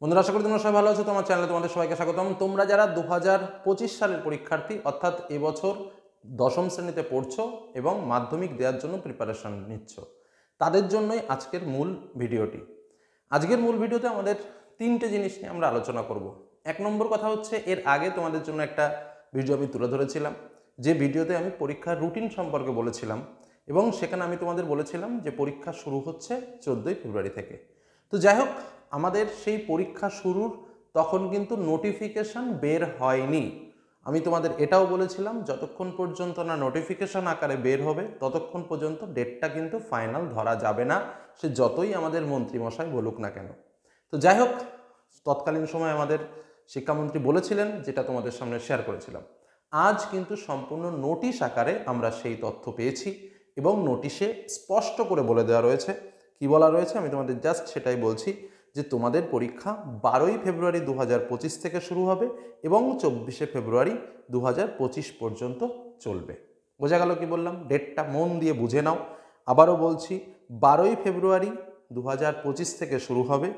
বন্ধুরা, আশা করি তোমরা সবাই ভালো আছো। তোমার চ্যানেলে তোমাদের সবাইকে স্বাগতম। তোমরা যারা 2025 সালের পরীক্ষার্থী, অর্থাৎ এবছর দশম শ্রেণীতে পড়ছো এবং মাধ্যমিক দেওয়ার জন্য প্রিপারেশন নিচ্ছ, তাদের জন্যই আজকের মূল ভিডিওটি। আজকের মূল ভিডিওতে আমাদের তিনটে জিনিস নিয়ে আমরা আলোচনা করব। এক নম্বর কথা হচ্ছে, এর আগে তোমাদের জন্য একটা ভিডিও আমি তুলে ধরেছিলাম, যে ভিডিওতে আমি পরীক্ষার রুটিন সম্পর্কে বলেছিলাম এবং সেখানে আমি তোমাদের বলেছিলাম যে পরীক্ষা শুরু হচ্ছে 14ই ফেব্রুয়ারি থেকে। তো যাই হোক, আমাদের সেই পরীক্ষা শুরুর তখন কিন্তু নোটিফিকেশান বের হয়নি। আমি তোমাদের এটাও বলেছিলাম, যতক্ষণ পর্যন্ত না নোটিফিকেশান আকারে বের হবে ততক্ষণ পর্যন্ত ডেটটা কিন্তু ফাইনাল ধরা যাবে না, সে যতই আমাদের মন্ত্রীমশাই বলুক না কেন। তো যাই হোক, তৎকালীন সময় আমাদের শিক্ষামন্ত্রী বলেছিলেন, যেটা তোমাদের সামনে শেয়ার করেছিলাম। আজ কিন্তু সম্পূর্ণ নোটিশ আকারে আমরা সেই তথ্য পেয়েছি এবং নোটিশে স্পষ্ট করে বলে দেওয়া রয়েছে। কি বলা রয়েছে আমি তোমাদের জাস্ট সেটাই বলছি, যে তোমাদের পরীক্ষা 12ই ফেব্রুয়ারি 2025 থেকে শুরু হবে এবং 24শে ফেব্রুয়ারি 2025 পর্যন্ত চলবে। বোঝা গেল কি বললাম? ডেটটা মন দিয়ে বুঝে নাও। আবারও বলছি, 12ই ফেব্রুয়ারি 2025 থেকে শুরু হবে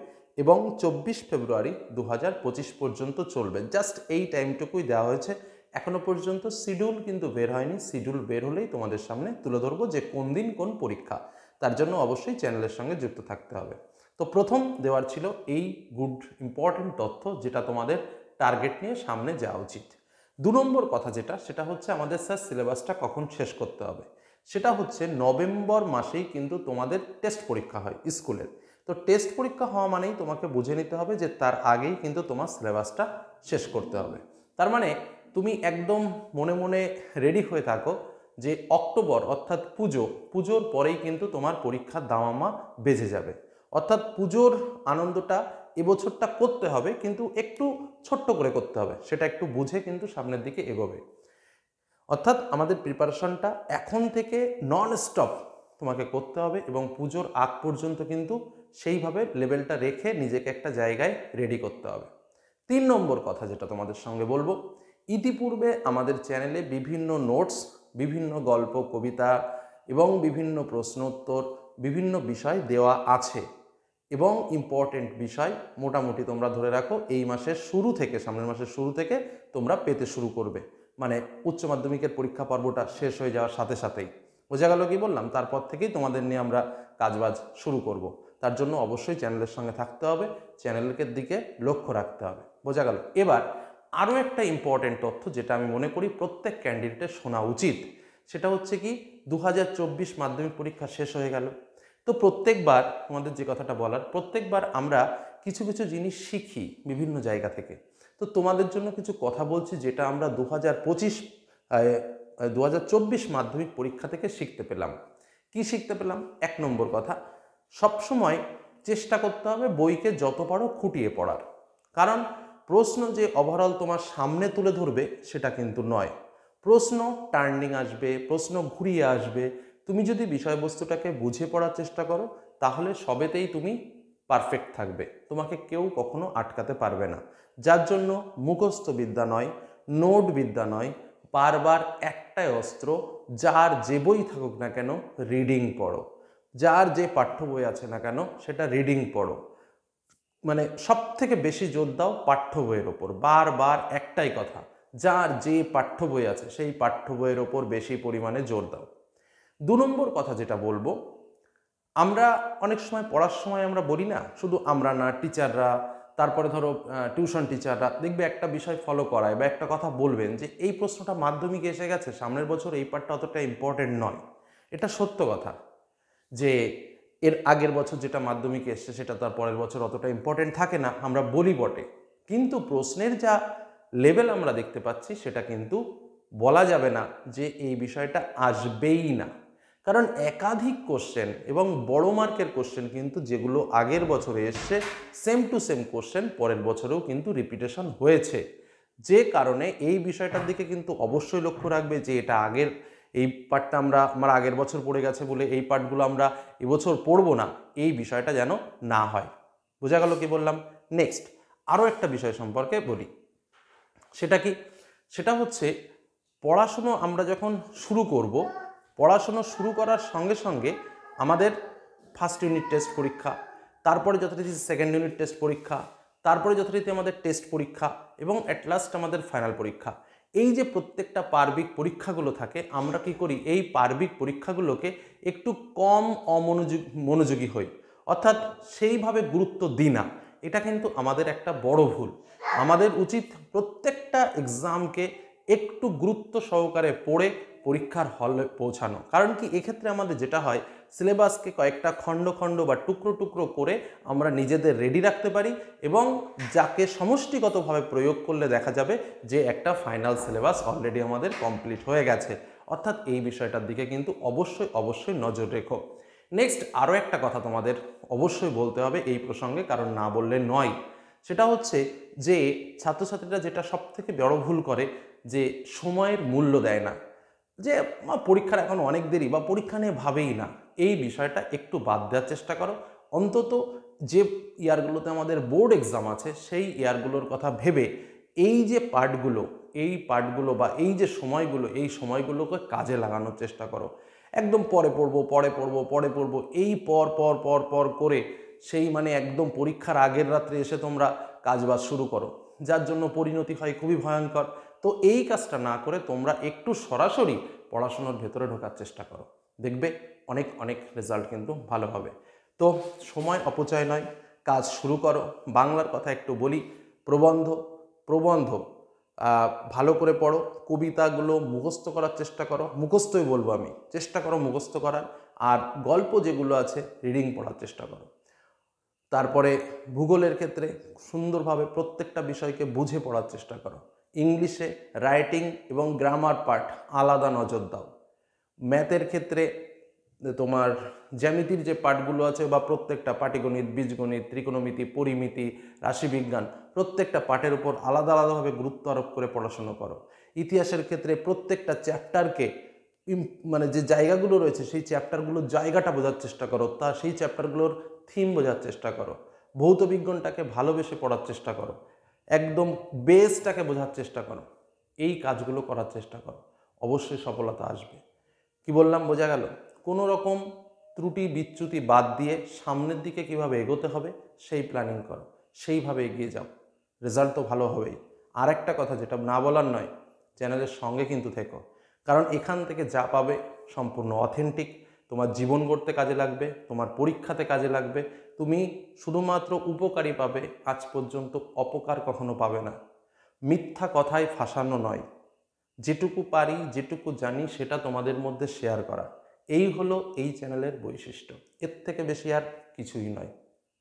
এবং 24 ফেব্রুয়ারি 2025 পর্যন্ত চলবে। জাস্ট এই টাইমটুকুই দেওয়া হয়েছে। এখনো পর্যন্ত শিডিউল কিন্তু বের হয়নি। শিডিউল বের হলেই তোমাদের সামনে তুলে ধরবো যে কোন দিন কোন পরীক্ষা। তার জন্য অবশ্যই চ্যানেলের সঙ্গে যুক্ত থাকতে হবে। তো প্রথম দেওয়ার ছিল এই গুড ইম্পর্টেন্ট তথ্য, যেটা তোমাদের টার্গেট নিয়ে সামনে যাওয়া উচিত। 2 নম্বর কথা যেটা, সেটা হচ্ছে আমাদের স্যার সিলেবাসটা কখন শেষ করতে হবে। সেটা হচ্ছে নভেম্বর মাসেই কিন্তু তোমাদের টেস্ট পরীক্ষা হয় স্কুলের। তো টেস্ট পরীক্ষা হওয়া মানেই তোমাকে বুঝে নিতে হবে যে তার আগেই কিন্তু তোমার সিলেবাসটা শেষ করতে হবে। তার মানে তুমি একদম মনে মনে রেডি হয়ে থাকো যে অক্টোবর অর্থাৎ পুজোর পরেই কিন্তু তোমার পরীক্ষার দামামা বেজে যাবে। অর্থাৎ পুজোর আনন্দটা এবছরটা করতে হবে, কিন্তু একটু ছোট্ট করে করতে হবে, সেটা একটু বুঝে কিন্তু সামনের দিকে এগোবে। অর্থাৎ আমাদের প্রিপারেশনটা এখন থেকে নন স্টপ তোমাকে করতে হবে এবং পুজোর আগ পর্যন্ত কিন্তু সেইভাবে লেভেলটা রেখে নিজেকে একটা জায়গায় রেডি করতে হবে। 3 নম্বর কথা যেটা তোমাদের সঙ্গে বলবো, ইতিপূর্বে আমাদের চ্যানেলে বিভিন্ন নোটস, বিভিন্ন গল্প, কবিতা এবং বিভিন্ন প্রশ্ন উত্তর, বিভিন্ন বিষয় দেওয়া আছে এবং ইম্পর্টেন্ট বিষয় মোটামুটি তোমরা ধরে রাখো এই মাসের শুরু থেকে, সামনের মাসের শুরু থেকে তোমরা পেতে শুরু করবে। মানে উচ্চ মাধ্যমিকের পরীক্ষা পর্বটা শেষ হয়ে যাওয়ার সাথে সাথেই। বোঝা গেল কি বললাম? তারপর থেকেই তোমাদের নিয়ে আমরা কাজবাজ শুরু করব। তার জন্য অবশ্যই চ্যানেলের সঙ্গে থাকতে হবে, চ্যানেলের দিকে লক্ষ্য রাখতে হবে। বোঝা গেল? এবার আরও একটা ইম্পর্টেন্ট তথ্য যেটা আমি মনে করি প্রত্যেক ক্যান্ডিডেটের শোনা উচিত, সেটা হচ্ছে কি, 2024 মাধ্যমিক পরীক্ষা শেষ হয়ে গেল। তো প্রত্যেকবার তোমাদের যে কথাটা বলার, প্রত্যেকবার আমরা কিছু কিছু জিনিস শিখি বিভিন্ন জায়গা থেকে। তো তোমাদের জন্য কিছু কথা বলছি যেটা আমরা 2024 মাধ্যমিক পরীক্ষা থেকে শিখতে পেলাম। কি শিখতে পেলাম? 1 নম্বর কথা, সবসময় চেষ্টা করতে হবে বইকে যত পারো খুঁটিয়ে পড়ার। কারণ প্রশ্ন যে ওভারঅল তোমার সামনে তুলে ধরবে সেটা কিন্তু নয়। প্রশ্ন টার্নিং আসবে, প্রশ্ন ঘুরিয়ে আসবে। তুমি যদি বিষয়বস্তুটাকে বুঝে পড়ার চেষ্টা করো তাহলে সবেতেই তুমি পারফেক্ট থাকবে, তোমাকে কেউ কখনো আটকাতে পারবে না। যার জন্য মুখস্থ বিদ্যা নয়, নোট বিদ্যা নয়, বারবার একটাই অস্ত্র, যার যে বই থাকুক না কেন রিডিং পড়ো, যার যে পাঠ্য বই আছে না কেন সেটা রিডিং পড়ো। মানে সব থেকে বেশি জোর দাও পাঠ্য বইয়ের ওপর। বারবার একটাই কথা, যার যে পাঠ্য বই আছে সেই পাঠ্য বইয়ের ওপর বেশি পরিমাণে জোর দাও। 2 নম্বর কথা যেটা বলবো, আমরা অনেক সময় পড়ার সময় আমরা বলি না, শুধু আমরা না, টিচাররা, তারপরে ধরো টিউশন টিচাররা দেখবে একটা বিষয় ফলো করায় বা একটা কথা বলবেন যে এই প্রশ্নটা মাধ্যমিকে এসে গেছে, সামনের বছর এই পার্টটা অতটা ইম্পর্টেন্ট নয়। এটা সত্য কথা যে এর আগের বছর যেটা মাধ্যমিকে এসছে সেটা তার পরের বছর অতটা ইম্পর্টেন্ট থাকে না, আমরা বলি বটে, কিন্তু প্রশ্নের যা লেভেল আমরা দেখতে পাচ্ছি সেটা কিন্তু বলা যাবে না যে এই বিষয়টা আসবেই না। কারণ একাধিক কোশ্চেন এবং বড় মার্কের কোশ্চেন কিন্তু যেগুলো আগের বছরে এসছে, সেম টু সেম কোশ্চেন পরের বছরেও কিন্তু রিপিটেশন হয়েছে। যে কারণে এই বিষয়টার দিকে কিন্তু অবশ্যই লক্ষ্য রাখবে যে এটা আগের, এই পার্টটা আমার আগের বছর পড়ে গেছে বলে এই পার্টগুলো আমরা এবছর পড়বো না, এই বিষয়টা যেন না হয়। বোঝা গেল কি বললাম? নেক্সট আরও একটা বিষয় সম্পর্কে বলি, সেটা কি? সেটা হচ্ছে পড়াশুনো আমরা যখন শুরু করব, পড়াশুনো শুরু করার সঙ্গে সঙ্গে আমাদের ফার্স্ট ইউনিট টেস্ট পরীক্ষা, তারপরে যথারীতি সেকেন্ড ইউনিট টেস্ট পরীক্ষা, তারপরে যথারীতি আমাদের টেস্ট পরীক্ষা এবং অ্যাট লাস্ট আমাদের ফাইনাল পরীক্ষা। এই যে প্রত্যেকটা পার্বিক পরীক্ষাগুলো থাকে, আমরা কি করি এই পার্বিক পরীক্ষাগুলোকে একটু কম মনোযোগী হই, অর্থাৎ সেইভাবে গুরুত্ব দিই না। এটা কিন্তু আমাদের একটা বড় ভুল। আমাদের উচিত প্রত্যেকটা এক্সামকে একটু গুরুত্ব সহকারে পড়ে পরীক্ষার হলে পৌঁছানো। কারণ কি, এক্ষেত্রে আমাদের যেটা হয়, সিলেবাসকে কয়েকটা খণ্ড খণ্ড বা টুকরো টুকরো করে আমরা নিজেদের রেডি রাখতে পারি এবং যাকে সমষ্টিগতভাবে প্রয়োগ করলে দেখা যাবে যে একটা ফাইনাল সিলেবাস অলরেডি আমাদের কমপ্লিট হয়ে গেছে। অর্থাৎ এই বিষয়টার দিকে কিন্তু অবশ্যই অবশ্যই নজর রেখো। নেক্সট আরও একটা কথা তোমাদের অবশ্যই বলতে হবে এই প্রসঙ্গে, কারণ না বললে নয়। সেটা হচ্ছে যে ছাত্রছাত্রীরা যেটা সবথেকে বড় ভুল করে, যে সময়ের মূল্য দেয় না, যে পরীক্ষার এখন অনেক দেরি বা পরীক্ষা নিয়ে ভাবেই না। এই বিষয়টা একটু বাদ দেওয়ার চেষ্টা করো। অন্তত যে ইয়ারগুলোতে আমাদের বোর্ড এক্সাম আছে সেই ইয়ারগুলোর কথা ভেবে এই যে পার্টগুলো বা এই যে সময়গুলো, এই সময়গুলোকে কাজে লাগানোর চেষ্টা করো। একদম পরে পড়বো এই পর পর পর পর করে সেই একদম পরীক্ষার আগের রাত্রে এসে তোমরা কাজবাজ শুরু করো, যার জন্য পরিণতি হয় খুবই ভয়ঙ্কর। তো এই কাজটা না করে তোমরা একটু সরাসরি পড়াশোনার ভেতরে ঢোকার চেষ্টা করো, দেখবে অনেক অনেক রেজাল্ট কিন্তু ভালো হবে। তো সময় অপচয় নয়, কাজ শুরু করো। বাংলার কথা একটু বলি, প্রবন্ধ ভালো করে পড়ো, কবিতাগুলো মুখস্থ করার চেষ্টা করো, মুখস্থই বলবো আমি, চেষ্টা করো মুখস্থ করার। আর গল্প যেগুলো আছে রিডিং পড়ার চেষ্টা করো। তারপরে ভূগোলের ক্ষেত্রে সুন্দরভাবে প্রত্যেকটা বিষয়কে বুঝে পড়ার চেষ্টা করো। ইংলিশে রাইটিং এবং গ্রামার পার্ট আলাদা নজর দাও। ম্যাথের ক্ষেত্রে তোমার জ্যামিতির যে পার্টগুলো আছে বা প্রত্যেকটা পাটিগণিত, বীজগণিত, ত্রিকোণমিতি, পরিমিতি, রাশিবিজ্ঞান, প্রত্যেকটা পার্টের উপর আলাদা আলাদাভাবে গুরুত্ব আরোপ করে পড়াশোনা করো। ইতিহাসের ক্ষেত্রে প্রত্যেকটা চ্যাপ্টারকে যে জায়গাগুলো রয়েছে সেই চ্যাপ্টারগুলোর জায়গাটা বোঝার চেষ্টা করো, তা সেই চ্যাপ্টারগুলোর থিম বোঝার চেষ্টা করো। ভৌত বিজ্ঞানটাকে ভালোবেসে পড়ার চেষ্টা করো, একদম বেসটাকে বোঝার চেষ্টা করো। এই কাজগুলো করার চেষ্টা করো, অবশ্যই সফলতা আসবে। কি বললাম বোঝা গেল? কোনো রকম ত্রুটি বিচ্যুতি বাদ দিয়ে সামনের দিকে কিভাবে এগোতে হবে সেই প্ল্যানিং করো, সেইভাবে এগিয়ে যাও, রেজাল্ট তো ভালো হবেই। আর একটা কথা যেটা না বলার নয়, চ্যানেলের সঙ্গে কিন্তু থেকো, কারণ এখান থেকে যা পাবে সম্পূর্ণ অথেন্টিক, তোমার জীবন গড়তে কাজে লাগবে, তোমার পরীক্ষাতে কাজে লাগবে। তুমি শুধুমাত্র উপকারী পাবে, আজ পর্যন্ত অপকার কখনো পাবে না। মিথ্যা কথায় ফাঁসানো নয়, যেটুকু পারি যেটুকু জানি সেটা তোমাদের মধ্যে শেয়ার করা, এই হলো এই চ্যানেলের বৈশিষ্ট্য। এর থেকে বেশি আর কিছুই নয়।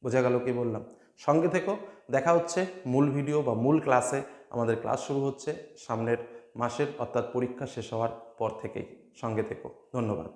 বোঝা গেল কি বললাম? সঙ্গে থেকো, দেখা হচ্ছে মূল ভিডিও বা মূল ক্লাসে। আমাদের ক্লাস শুরু হচ্ছে সামনের মাসের, অর্থাৎ পরীক্ষা শেষ হওয়ার পর থেকেই। সঙ্গে থেকো, ধন্যবাদ।